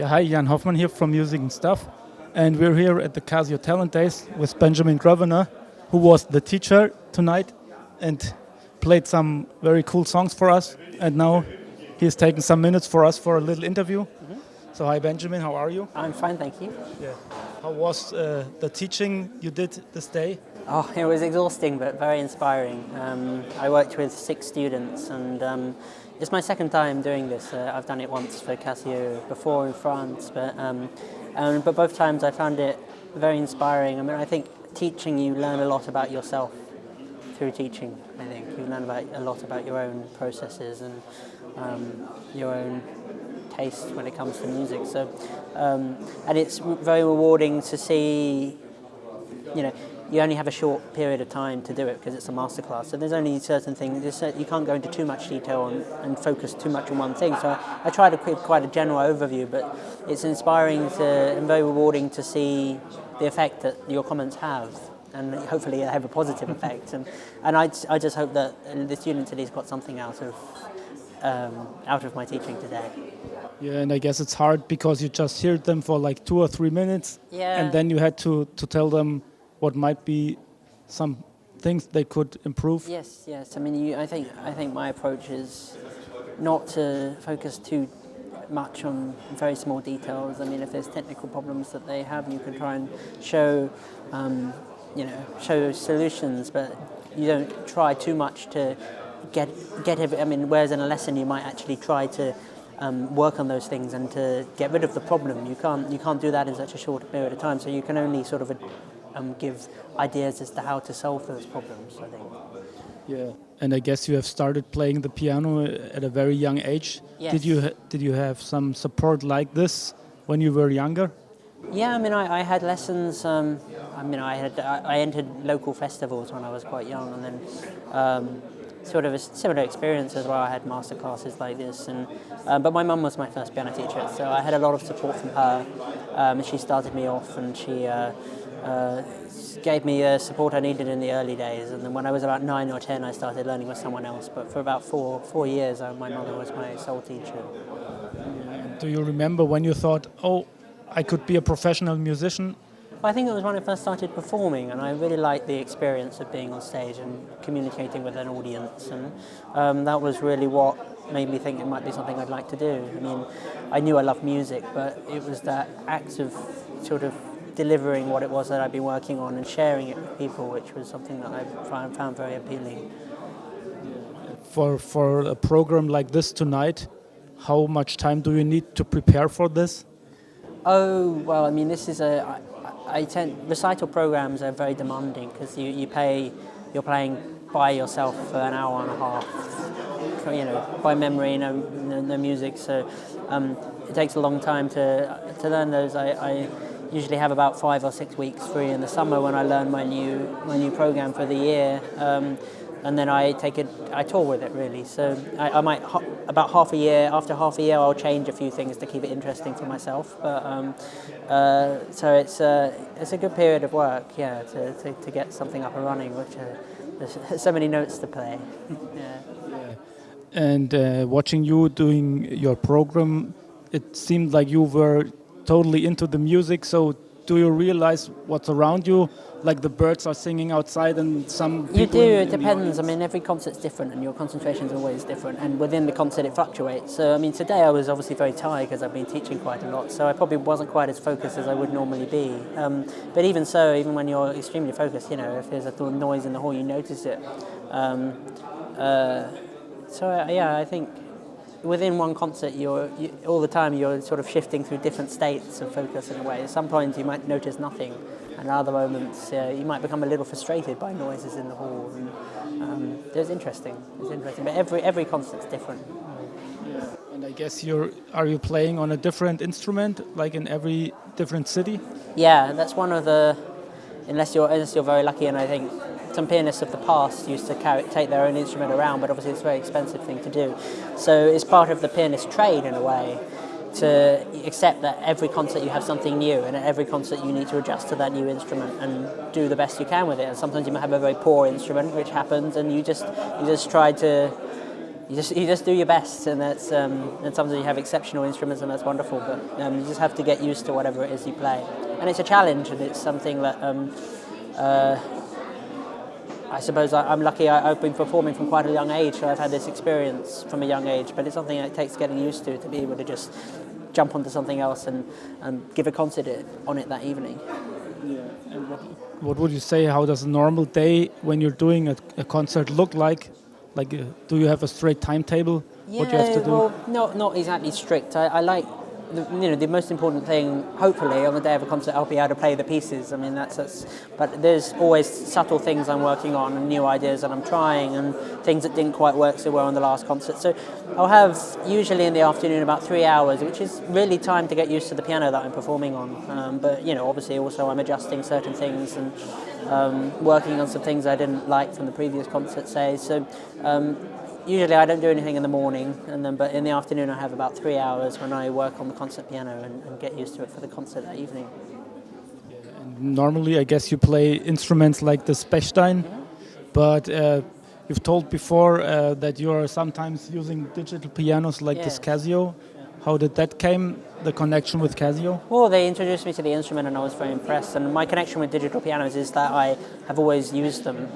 Yeah, hi, Jan Hoffman here from nStuff, and we're here at the Casio Talent Days with Benjamin Grosvenor, who was the teacher tonight and played some very cool songs for us. And now he's taken some minutes for us for a little interview. So hi, Benjamin, how are you? I'm fine, thank you. Yeah. How was the teaching you did this day? Oh, it was exhausting but very inspiring. I worked with 6 students and it's my second time doing this. I've done it once for Casio before in France, but both times I found it very inspiring. I mean, I think teaching, you learn a lot about yourself through teaching. I think you learn a lot about your own processes and your own taste when it comes to music. So, and it's very rewarding to see, you only have a short period of time to do it because it's a masterclass. So there's only certain things, you can't go into too much detail and focus too much on one thing. So I try to give quite a general overview, but it's inspiring and very rewarding to see the effect that your comments have. And hopefully have a positive effect. And I just hope that the students at least got something out of my teaching today. Yeah, and I guess it's hard because you just heard them for like 2 or 3 minutes, yeah. And then you had to tell them what might be some things they could improve. Yes. I mean, I think my approach is not to focus too much on very small details. I mean, if there's technical problems that they have, you can try and show solutions, but you don't try too much to get every. I mean, whereas in a lesson you might actually try to work on those things and to get rid of the problem. You can't do that in such a short period of time. So you can only sort of give ideas as to how to solve those problems, I think. Yeah, and I guess you have started playing the piano at a very young age. Yes. Did you have some support like this when you were younger? Yeah, I mean, I had lessons. I entered local festivals when I was quite young, and then sort of a similar experience as well. I had master classes like this, but my mum was my first piano teacher, so I had a lot of support from her. She started me off, and she gave me the support I needed in the early days. And then when I was about 9 or 10, I started learning with someone else. But for about four years, my mother was my sole teacher. Do you remember when you thought, oh, I could be a professional musician? I think it was when I first started performing, and I really liked the experience of being on stage and communicating with an audience, and that was really what made me think it might be something I'd like to do. I mean, I knew I loved music, but it was that act of sort of delivering what it was that I'd been working on and sharing it with people, which was something that I found very appealing. For a program like this tonight, how much time do you need to prepare for this? Oh, well, I mean, this is recital programs are very demanding because you're playing by yourself for an hour and a half, by memory, no music, so it takes a long time to learn those. I usually have about 5 or 6 weeks free in the summer when I learn my new program for the year. And then I tour with it really. So I might about after half a year I'll change a few things to keep it interesting for myself. But so it's a good period of work, yeah, to get something up and running. Which there's so many notes to play. Yeah. And watching you doing your program, it seemed like you were totally into the music. So do you realize what's around you? Like the birds are singing outside and some people... You do, it depends. I mean, every concert's different and your concentration's always different. And within the concert, it fluctuates. So, I mean, today I was obviously very tired because I've been teaching quite a lot. So I probably wasn't quite as focused as I would normally be. But even so, even when you're extremely focused, if there's a little noise in the hall, you notice it. I think within one concert, all the time you're sort of shifting through different states of focus in a way. Sometimes you might notice nothing, and other moments you might become a little frustrated by noises in the hall. And, it's interesting. But every concert's different. Yeah. And I guess are you playing on a different instrument, like in every different city? Yeah, that's one of the. Unless you're very lucky, and I think some pianists of the past used to take their own instrument around, but obviously it's a very expensive thing to do. So it's part of the pianist trade in a way to accept that every concert you have something new, and at every concert you need to adjust to that new instrument and do the best you can with it. And sometimes you might have a very poor instrument, which happens, and you just try to you just do your best, and that's and sometimes you have exceptional instruments, and that's wonderful. But you just have to get used to whatever it is you play, and it's a challenge, and it's something that I suppose I'm lucky. I've been performing from quite a young age, so I've had this experience from a young age. But it's something that takes getting used to be able to just jump onto something else and give a concert on it that evening. Yeah. And what would you say? How does a normal day when you're doing a concert look like? Like, do you have a straight timetable? Yeah, what you have to do? Well, not exactly strict. I like, the most important thing, hopefully, on the day of a concert, I'll be able to play the pieces. I mean, that's. But there's always subtle things I'm working on and new ideas that I'm trying and things that didn't quite work so well on the last concert. So I'll have, usually in the afternoon, about 3 hours, which is really time to get used to the piano that I'm performing on. But, obviously also I'm adjusting certain things and working on some things I didn't like from the previous concert, say. So usually I don't do anything in the morning, but in the afternoon I have about 3 hours when I work on the concert piano and get used to it for the concert that evening. Yeah, and normally I guess you play instruments like the Spechstein, but you've told before that you are sometimes using digital pianos like this Casio. Yeah. How did that came, the connection with Casio? Well, they introduced me to the instrument and I was very impressed. And my connection with digital pianos is that I have always used them.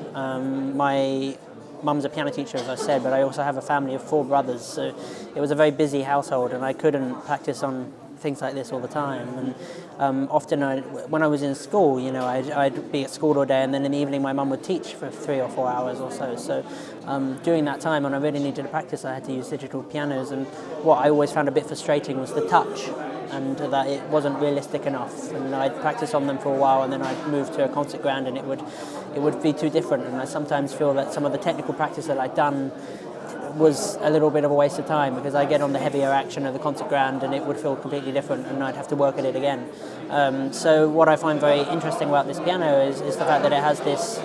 My mum's a piano teacher, as I said, but I also have a family of 4 brothers, so it was a very busy household and I couldn't practice on things like this all the time. And often when I was in school, I'd be at school all day and then in the evening my mum would teach for 3 or 4 hours or so. So during that time when I really needed to practice, I had to use digital pianos, and what I always found a bit frustrating was the touch, and that it wasn't realistic enough. And I'd practice on them for a while and then I'd move to a concert ground and it would be too different. And I sometimes feel that some of the technical practice that I'd done was a little bit of a waste of time, because I get on the heavier action of the concert ground and it would feel completely different and I'd have to work at it again. So what I find very interesting about this piano is the fact that it has this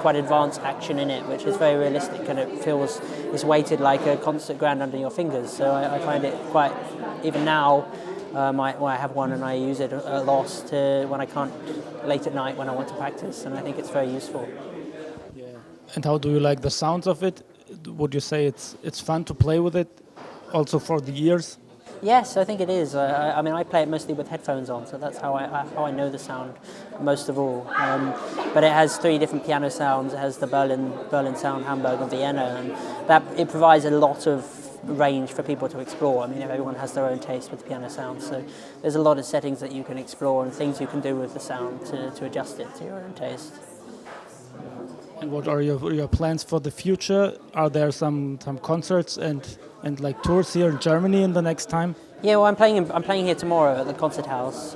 quite advanced action in it, which is very realistic, and it's weighted like a concert ground under your fingers. So I find it quite, even now, I have one and I use it a lot when I can't, late at night when I want to practice, and I think it's very useful. Yeah. And how do you like the sounds of it? Would you say it's fun to play with it, also for the ears? Yes, I think it is. I play it mostly with headphones on, so that's how I know the sound most of all. But it has 3 different piano sounds. It has the Berlin sound, Hamburg, and Vienna, and that it provides a lot of range for people to explore. I mean, everyone has their own taste with the piano sound, so there's a lot of settings that you can explore and things you can do with the sound to adjust it to your own taste. And what are your plans for the future? Are there some concerts and like tours here in Germany in the next time? Yeah, well, I'm playing here tomorrow at the concert house.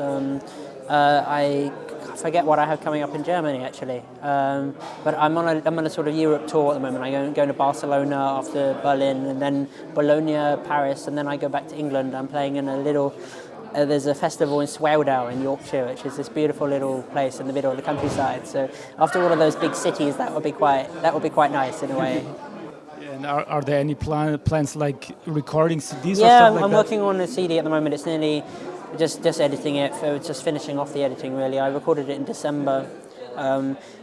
I forget what I have coming up in Germany actually, but I'm on a sort of Europe tour at the moment. I'm going to Barcelona after Berlin, and then Bologna, Paris, and then I go back to England. I'm playing in a little. There's a festival in Swaldow in Yorkshire, which is this beautiful little place in the middle of the countryside. So after all of those big cities, that would be quite nice in a way. And are there any plans like recording CDs or stuff like that? Yeah, I'm working on a CD at the moment. It's nearly just editing it, just finishing off the editing really. I recorded it in December.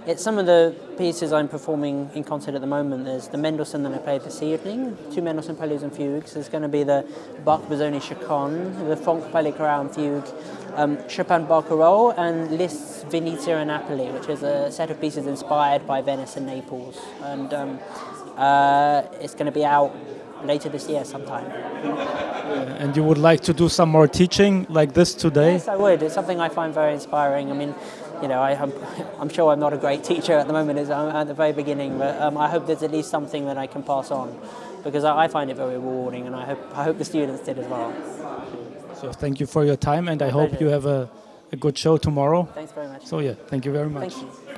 It's some of the pieces I'm performing in concert at the moment. There's the Mendelssohn that I played this evening, 2 Mendelssohn Preludes and Fugues. There's going to be the Bach-Busoni Chaconne, the Franck Pellegrin Fugue, Chopin Barcarolle, and Liszt's Venezia and Napoli, which is a set of pieces inspired by Venice and Naples. And it's going to be out later this year sometime. And you would like to do some more teaching like this today? Yes, I would. It's something I find very inspiring. I mean, I'm sure I'm not a great teacher at the moment, as I'm at the very beginning, but I hope there's at least something that I can pass on, because I find it very rewarding, and I hope the students did as well. So thank you for your time, and I hope you have a good show tomorrow. Thanks very much. So yeah, thank you very much. Thank you.